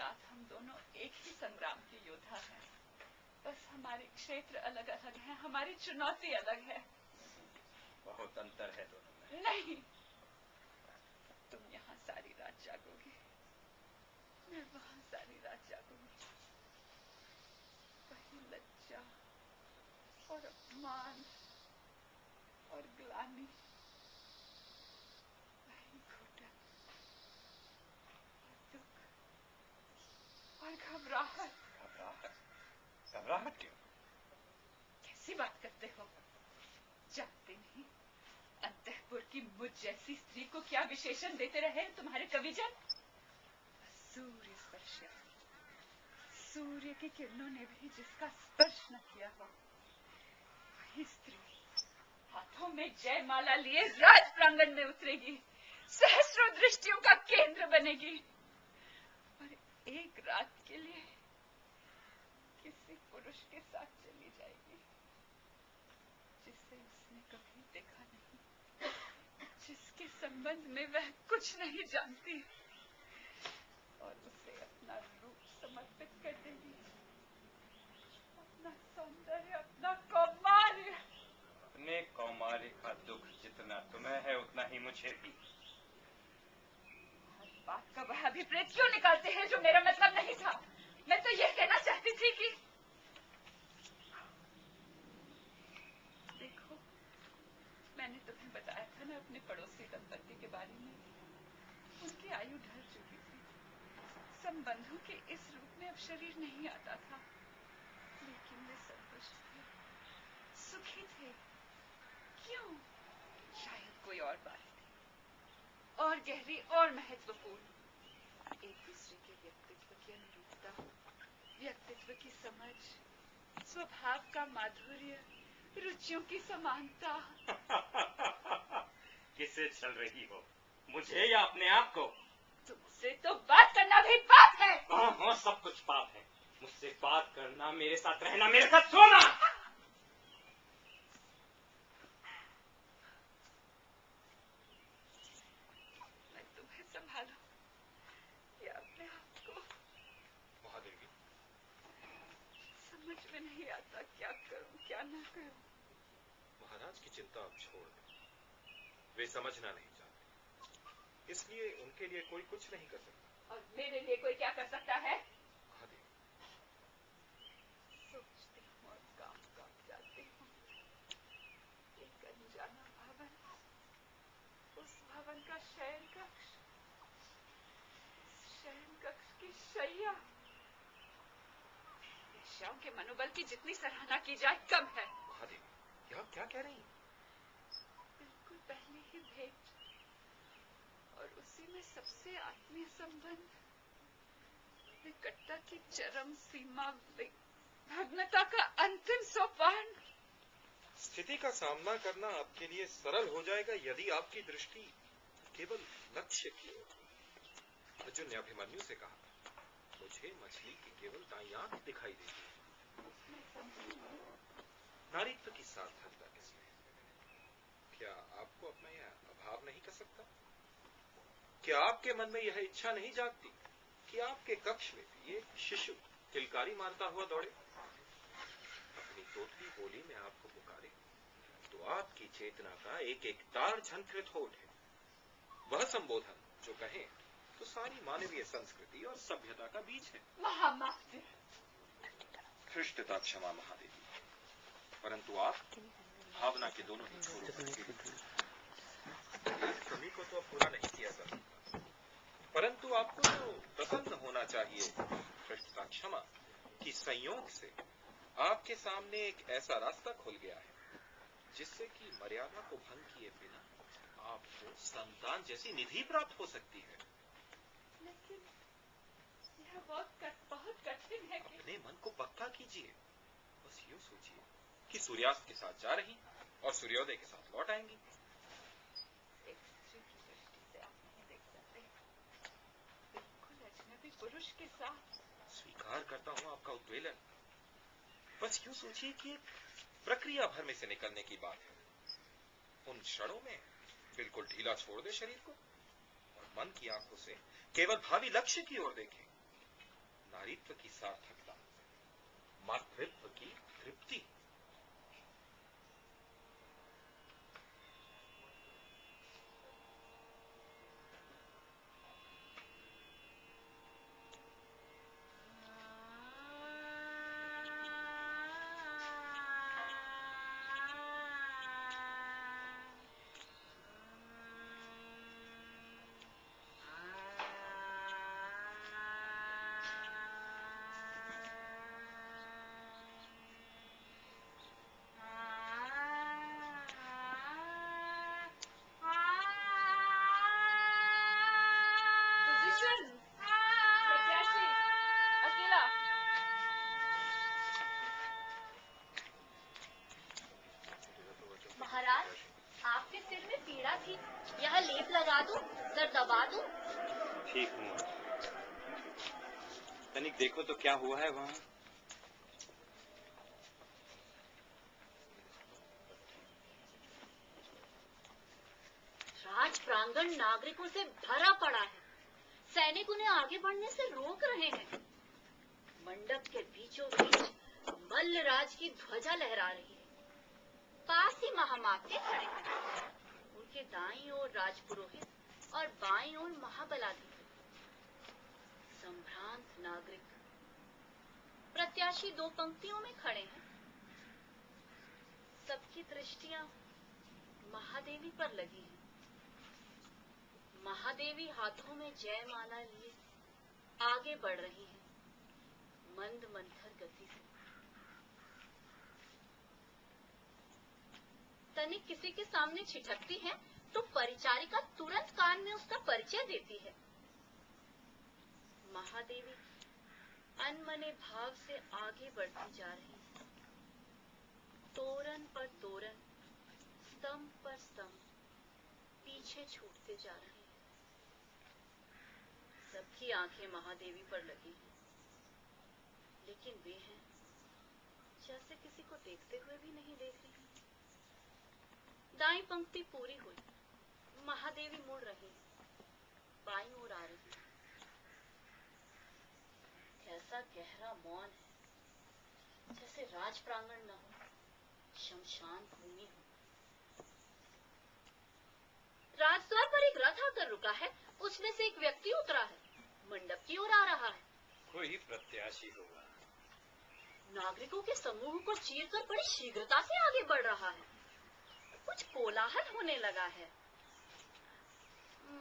साथ हम दोनों एक ही संग्राम के योद्धा हैं। बस हमारे क्षेत्र अलग अलग हैं, हमारी चुनौती अलग है। बहुत अंतर है दोनों में। नहीं, तुम यहाँ सारी रात जागोगी, मैं वहाँ सारी रात जागूंगी। वही लज्जा और अपमान और ग्लानि, वही घुटन और दुख और घबराहट। घबराहट क्यों? कैसी बात करते हो? जानते नहीं अंतःपुर की मुझ जैसी स्त्री को क्या विशेषण देते रहे तुम्हारे कविजन? सूर्य स्पर्श, सूर्य की किरणों ने भी जिसका स्पर्श न किया हो, वही स्त्री हाथों में जयमाला लिए राज प्रांगण में उतरेगी, सहस्रों दृष्टियों का केंद्र बनेगी और एक रात के लिए किसी पुरुष के साथ चली जाएगी जिसे उसने कभी देखा नहीं, जिसके संबंध में वह कुछ नहीं जानती, और उसे अपना रूप समर्पित कर देगी, अपना सौंदर्य, अपना कौमार्य। अपने कौमार्य का दुख जितना तुम्हें है उतना ही मुझे भी। हर बात का वह अभिप्रेत क्यों निकालते हैं जो मेरा मतलब नहीं था? मैं तो यह कहना चाहती थी कि देखो, मैंने तुम्हें बताया था ना अपने पड़ोसी दंपति के बारे में। उनकी आयु ढल चुकी थी, संबंधों के इस रूप में अब शरीर नहीं आता था, लेकिन वे संतुष्ट थे, सुखी थे। क्यों? शायद कोई और बात थी, और गहरी और महत्वपूर्ण। एक दूसरे के व्यक्तित्व की अनुरूपता, व्यक्तित्व की समझ, स्वभाव का माधुर्य, रुचियों की समानता। किससे चल रही हो, मुझे या अपने आप को? तुमसे तो बात करना भी पाप है। हाँ, सब कुछ पाप है। मुझसे बात करना, मेरे साथ रहना, मेरे साथ सोना। मैं तुम्हें संभालूं या अपने आप को? महादेवी, समझ में नहीं आता क्या करूं क्या ना करूं। महाराज की चिंता आप छोड़ दें, वे समझना नहीं चाहते, इसलिए उनके लिए कोई कुछ नहीं कर सकता। और मेरे लिए कोई क्या कर सकता है? महादेवी, सोचती हूँ और कांप जाती हूँ। एक अनजाना भवन, उस भवन का शयन कक्ष, शयन कक्ष की शैया। वेश्याओं के मनोबल की जितनी सराहना की जाए कम है। महादेवी, आप क्या कह रही हैं? बिल्कुल पहले ही भेंट, और उसी में सबसे आत्मीय संबंध, निकटता की चरम सीमा, भग्नता का अंतिम सोपान। स्थिति का सामना करना आपके लिए सरल हो जाएगा यदि आपकी दृष्टि केवल लक्ष्य की ओर। अर्जुन ने अभिमन्यु से कहा, मुझे मछली की केवल दाईं आंख दिखाई देती है। नारीत्व की सार्थकता किसमें? क्या आपको अपना यह अभाव नहीं कर सकता? क्या आपके मन में यह इच्छा नहीं जागती कि आपके कक्ष में भी एक शिशु किलकारी मारता हुआ दौड़े, अपनी तोतली बोली में आपको पुकारे, तो आपकी चेतना का एक एक तार झनकृत हो उठे? वह संबोधन जो कहें तो सारी मानवीय संस्कृति और सभ्यता का बीज है। महामात्र धृष्टता क्षमा महादेवी, परंतु आप भावना के दोनों ही छोरों पर सभी को तो पूरा नहीं किया जा सकता, परंतु आपको तो प्रसन्न होना चाहिए धृष्टता क्षमा कि संयोग से आपके सामने एक ऐसा रास्ता खुल गया है जिससे कि मर्यादा को भंग किए बिना आपको संतान जैसी निधि प्राप्त हो सकती है। लेकिन यह बहुत कठिन है कि... अपने मन को पक्का कीजिए, बस यूं सोचिए कि सूर्यास्त के साथ जा रही और सूर्योदय के साथ लौट आएंगी। एक स्त्री की दृष्टि से आप नहीं देख सकते, बिल्कुल अजनबी पुरुष के साथ। स्वीकार करता हूं आपका उद्वेलन, बस यूं सोचिए कि एक प्रक्रिया भर में से निकलने की बात है। उन क्षणों में बिल्कुल ढीला छोड़ दे शरीर को और मन की आंखों से केवल भावी लक्ष्य की ओर देखें। नारीत्व की सार्थकता, मातृत्व की तृप्ति। प्रत्याशी अकेला। महाराज, आपके सिर में पीड़ा थी, यहाँ लेप लगा दूं, सर दबा दूं? ठीक हूँ। तनिक देखो तो क्या हुआ है वहाँ। राज प्रांगण नागरिकों से भरा पड़ा है। सैनिक उन्हें आगे बढ़ने से रोक रहे हैं। मंडप के बीचों बीच मल्लराज की ध्वजा लहरा रही है। पास ही महामाते खड़े हैं। उनके दाईं ओर राजपुरोहित और बाईं ओर महाबलाधिकारी। संभ्रांत नागरिक प्रत्याशी दो पंक्तियों में खड़े हैं। सबकी दृष्टियां महादेवी पर लगी हैं। महादेवी हाथों में जयमाला लिए आगे बढ़ रही है, मंद मंथर गति से। तनिक किसी के सामने छिटकती है तो परिचारिका तुरंत कान में उसका परिचय देती है। महादेवी अनमने भाव से आगे बढ़ती जा रही है। तोरण पर तोरण, स्तंभ पर स्तंभ पीछे छूटते जा रहे हैं। सबकी आंखें महादेवी पर लगी हैं, लेकिन वे हैं जैसे किसी को देखते हुए भी नहीं देख रही। दाईं पंक्ति पूरी हुई। महादेवी मुड़ रही है, बाईं ओर आ रही है। कैसा गहरा मौन है, जैसे राज प्रांगण न हो, शमशान भूमि हो। राजद्वार पर एक रथ आकर रुका है। उसमें से एक व्यक्ति उतरा है, मंडप की ओर आ रहा है। कोई प्रत्याशी होगा। नागरिकों के समूह को चीरकर बड़ी शीघ्रता से आगे बढ़ रहा है। कुछ कोलाहल होने लगा है।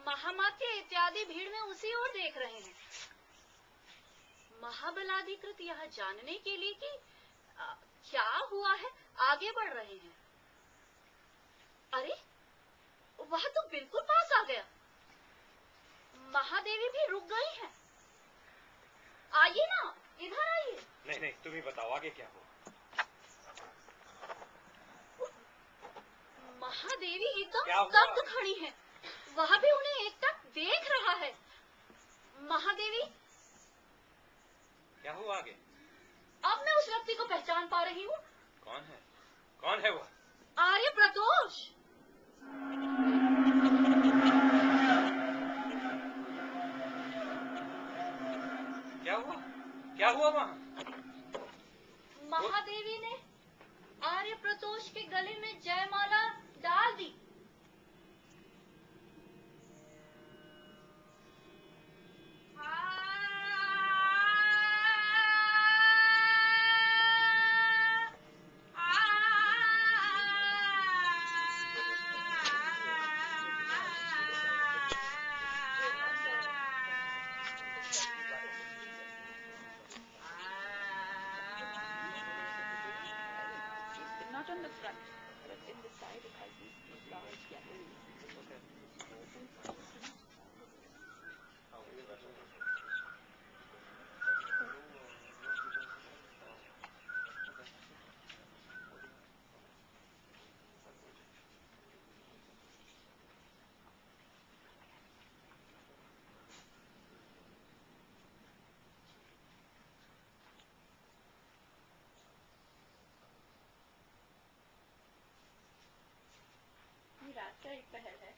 महामात्य इत्यादि भीड़ में उसी ओर देख रहे हैं। महाबलाधिकृत यह जानने के लिए कि क्या हुआ है आगे बढ़ रहे हैं। अरे, वह तो बिल्कुल पास आ गया। महादेवी भी रुक गई हैं। आइए ना, इधर आइए। नहीं नहीं, तुम ही बताओ आगे क्या हुआ। महादेवी एकदम क्या हुआ? स्तब्ध खड़ी हैं। वह भी उन्हें एकटक देख रहा है। महादेवी, क्या हुआ आगे? अब मैं उस व्यक्ति को पहचान पा रही हूँ। कौन है? कौन है वह? आर्य प्रतोष। क्या हुआ? क्या हुआ वहाँ? महादेवी ने आर्य प्रतोष के गले में जयमाला डाल दी। Not on the front, but in the side it has these large galleries. रात का एक पहर है।